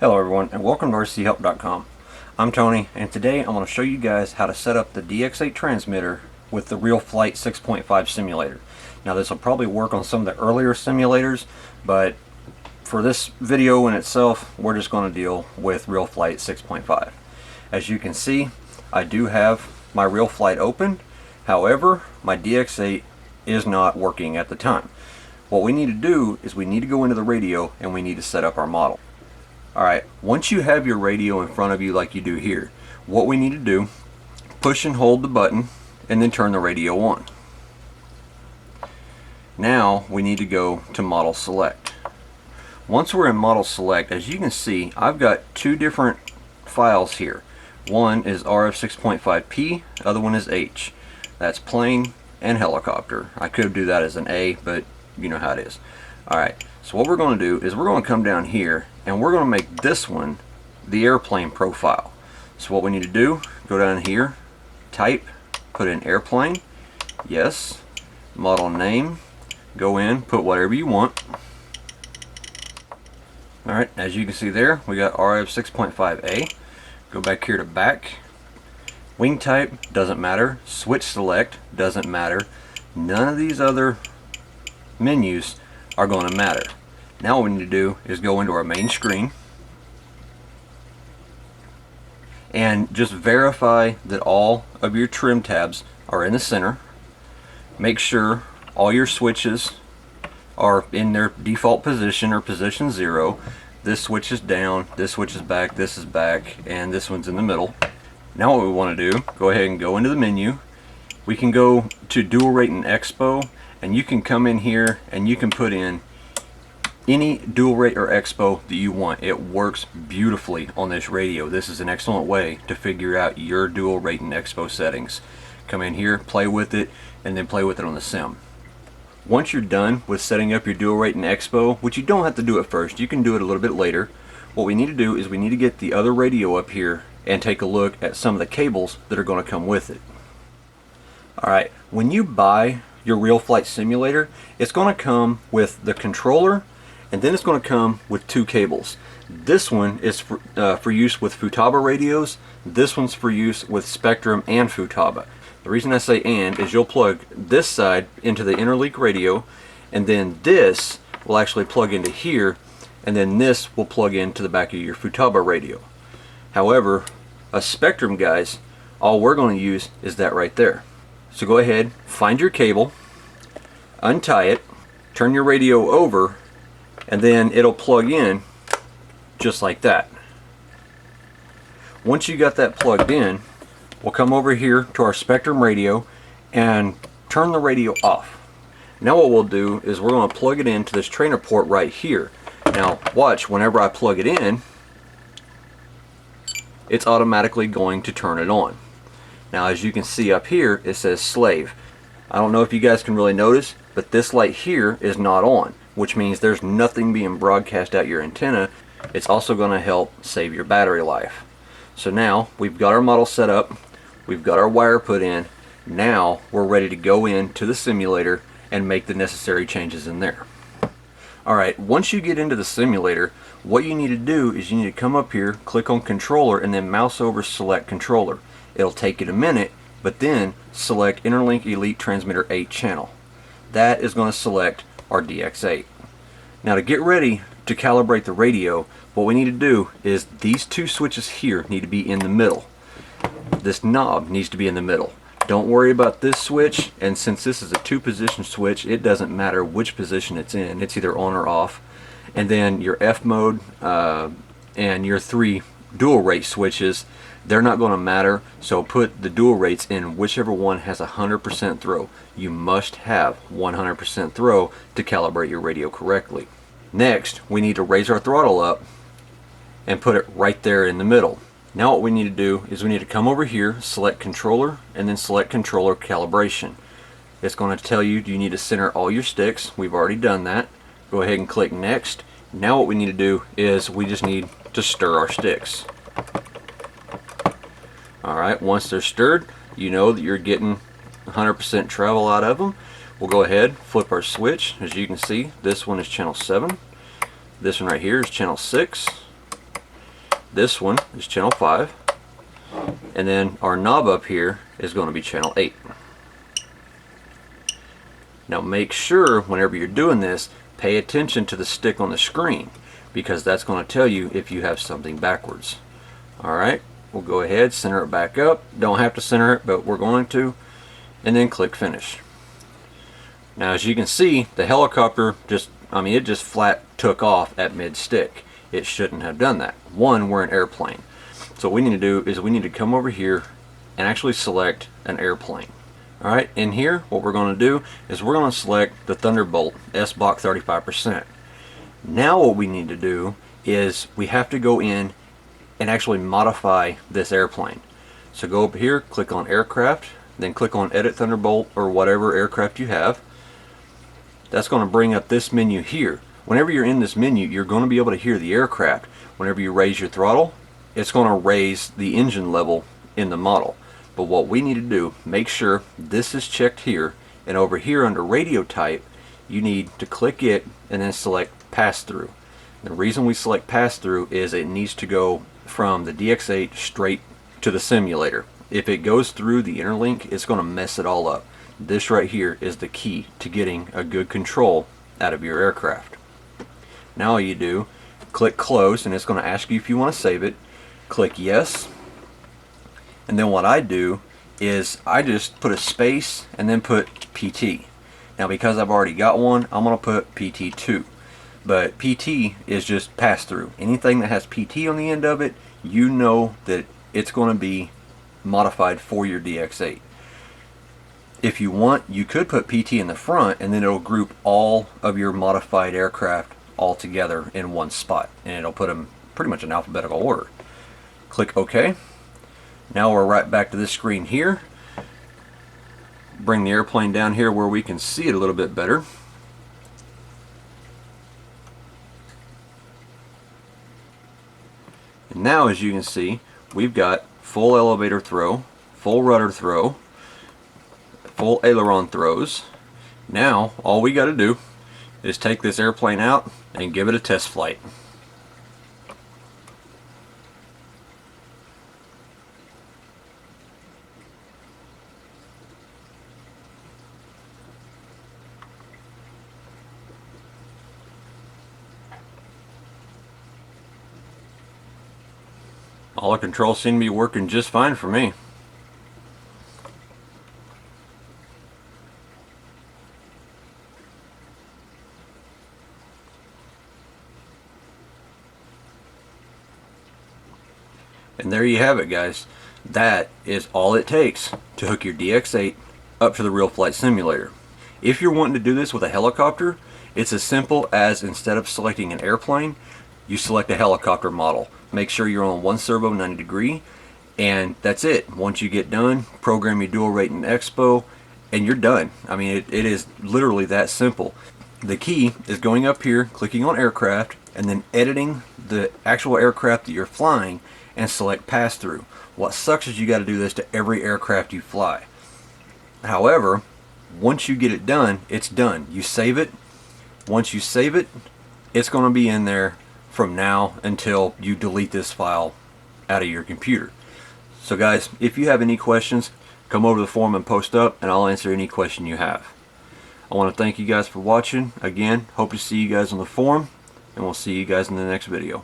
Hello everyone, and welcome to RcHelpDotCom. I'm Tony, and today I'm going to show you guys how to set up the DX8 transmitter with the RealFlight 6.5 simulator. Now this will probably work on some of the earlier simulators, but for this video in itself, we're just going to deal with RealFlight 6.5. As you can see, I do have my RealFlight open. However, my DX8 is not working at the time. What we need to do is we need to go into the radio and we need to set up our model. Alright, once you have your radio in front of you like you do here, what we need to do, push and hold the button and then turn the radio on. Now we need to go to Model Select. Once we're in Model Select, as you can see, I've got two different files here. One is RF6.5P, the other one is H. That's plane and helicopter. I could do that as an A, but you know how it is. Alright, so what we're going to do is we're going to come down here and we're going to make this one the airplane profile. So what we need to do, go down here, type, put in airplane, yes, model name, go in, put whatever you want. Alright, as you can see there, we got RF6.5A. Go back here to back. Wing type, doesn't matter. Switch select, doesn't matter. None of these other menus are going to matter. Now what we need to do is go into our main screen and just verify that all of your trim tabs are in the center. Make sure all your switches are in their default position or position 0. This switch is down, this switch is back, this is back, and this one's in the middle. Now what we want to do, go ahead and go into the menu. We can go to dual rate and expo, and you can come in here and you can put in any dual rate or expo that you want. It works beautifully on this radio. This is an excellent way to figure out your dual rate and expo settings. Come in here, play with it, and then play with it on the sim. Once you're done with setting up your dual rate and expo, which you don't have to do at first, you can do it a little bit later, what we need to do is we need to get the other radio up here and take a look at some of the cables that are going to come with it. Alright, when you buy your RealFlight simulator, it's going to come with the controller, and then it's going to come with two cables. This one is for use with Futaba radios. This one's for use with Spektrum and Futaba. The reason I say and is you'll plug this side into the interleak radio, and then this will actually plug into here, and then this will plug into the back of your Futaba radio. However, a Spektrum, guys, all we're going to use is that right there. So go ahead, find your cable, untie it, turn your radio over, and then it'll plug in just like that. Once you got that plugged in, we'll come over here to our Spektrum radio and turn the radio off. Now what we'll do is we're going to plug it into this trainer port right here. Now watch, whenever I plug it in, it's automatically going to turn it on. Now as you can see up here, it says slave. I don't know if you guys can really notice, but this light here is not on, which means there's nothing being broadcast out your antenna. It's also going to help save your battery life. So now we've got our model set up, we've got our wire put in, now we're ready to go into the simulator and make the necessary changes in there. Alright, once you get into the simulator, what you need to do is you need to come up here, click on controller, and then mouse over select controller. It'll take it a minute, but then select Interlink Elite Transmitter 8 channel. That is going to select our DX8. Now to get ready to calibrate the radio, what we need to do is these two switches here need to be in the middle. This knob needs to be in the middle. Don't worry about this switch, and since this is a 2-position switch, it doesn't matter which position it's in. It's either on or off. And then your F mode and your 3 dual rate switches, they're not going to matter, so put the dual rates in whichever one has 100% throw. You must have 100% throw to calibrate your radio correctly. Next, we need to raise our throttle up and put it right there in the middle. Now what we need to do is we need to come over here, select controller, and then select controller calibration. It's going to tell you you need to center all your sticks. We've already done that. Go ahead and click next. Now what we need to do is we just need to stir our sticks. Alright, once they're stirred, you know that you're getting 100% travel out of them. We'll go ahead, flip our switch. As you can see, this one is channel 7. This one right here is channel 6. This one is channel 5, and then our knob up here is going to be channel 8. Now make sure whenever you're doing this, pay attention to the stick on the screen, because that's going to tell you if you have something backwards. Alright, we'll go ahead, center it back up. Don't have to center it, but we're going to. And then click finish. Now as you can see, the helicopter it just flat took off at mid stick. It shouldn't have done that. One, we're an airplane. So what we need to do is we need to come over here and actually select an airplane. Alright, in here what we're going to do is we're going to select the Thunderbolt S-Block 35%. Now what we need to do is we have to go in and actually modify this airplane. So go up here, click on Aircraft, then click on Edit Thunderbolt or whatever aircraft you have. That's going to bring up this menu here. Whenever you're in this menu, you're going to be able to hear the aircraft. Whenever you raise your throttle, it's going to raise the engine level in the model. But what we need to do, make sure this is checked here, and over here under radio type, you need to click it and then select pass-through. The reason we select pass-through is it needs to go from the DX8 straight to the simulator. If it goes through the interlink, it's going to mess it all up. This right here is the key to getting a good control out of your aircraft. Now all you do, click close, and it's going to ask you if you want to save it. Click yes, and then what I do is I just put a space and then put PT. Now because I've already got one, I'm going to put PT2. But PT is just pass through. Anything that has PT on the end of it, you know that it's going to be modified for your DX8. If you want, you could put PT in the front, and then it'll group all of your modified aircraft all together in one spot, and it'll put them pretty much in alphabetical order. Click OK. Now we're right back to this screen here. Bring the airplane down here where we can see it a little bit better. And now as you can see, we've got full elevator throw, full rudder throw, full aileron throws. Now all we got to do is take this airplane out and give it a test flight. All the controls seem to be working just fine for me. And there you have it, guys. That is all it takes to hook your DX8 up to the RealFlight simulator. If you're wanting to do this with a helicopter, it's as simple as instead of selecting an airplane, you select a helicopter model. Make sure you're on one servo 90 degree, and that's it. Once you get done, program your dual rate in Expo, and you're done. I mean, it is literally that simple. The key is going up here, clicking on aircraft, and then editing the actual aircraft that you're flying and select pass through. What sucks is you got to do this to every aircraft you fly. However, once you get it done, it's done. You save it. Once you save it, it's going to be in there from now until you delete this file out of your computer. So guys, if you have any questions, come over to the forum and post up, and I'll answer any question you have. I want to thank you guys for watching. Again, hope to see you guys on the forum, and we'll see you guys in the next video.